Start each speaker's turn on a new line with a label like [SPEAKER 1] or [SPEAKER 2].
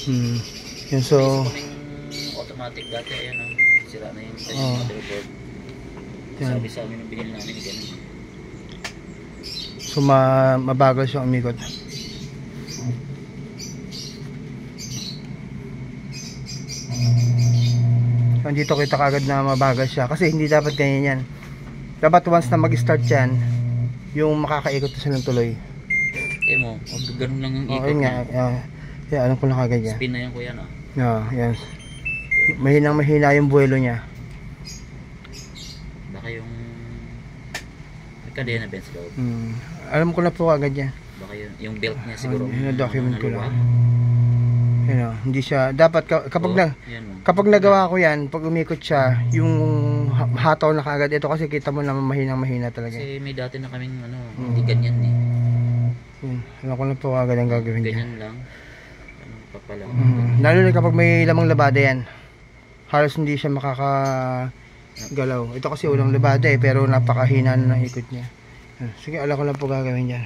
[SPEAKER 1] Yun, so
[SPEAKER 2] kaming automatic dati, ayan o, sira na yung motherboard.
[SPEAKER 1] yan.
[SPEAKER 2] Sabi sa amin yung binili namin, ganun.
[SPEAKER 1] So mabagal siyang umikot. Dito kita kagad na mabagal siya kasi hindi dapat ganyan yan. Dapat once na mag-start yan, yung makakaikot na siya ng tuloy.
[SPEAKER 2] Mo, ganun lang yung ikot.
[SPEAKER 1] Okay nga, yeah, alam ko na kagad yan.
[SPEAKER 2] Spin na yan kuya, no?
[SPEAKER 1] Yan. Mahina yung buwelo niya.
[SPEAKER 2] Baka yung may kadena bench daw.
[SPEAKER 1] Alam ko na po agad yan.
[SPEAKER 2] Baka yung belt niya siguro.
[SPEAKER 1] Document ko lang. Hindi siya dapat kapag nagawa ko yan, pag umikot siya, yung hataw na kagad ito kasi kita mo naman mahina talaga.
[SPEAKER 2] Kasi may dati na kaming hindi ganyan eh.
[SPEAKER 1] Alam ko na po agad ang gagawin niya.
[SPEAKER 2] Ganyan lang. Papala.
[SPEAKER 1] Lalo na kapag may lamang labada yan. Halos hindi siya makakagalaw. Ito kasi ulang labada pero napakahina na ng ikot niya. Sige, alam ko na po gagawin niya.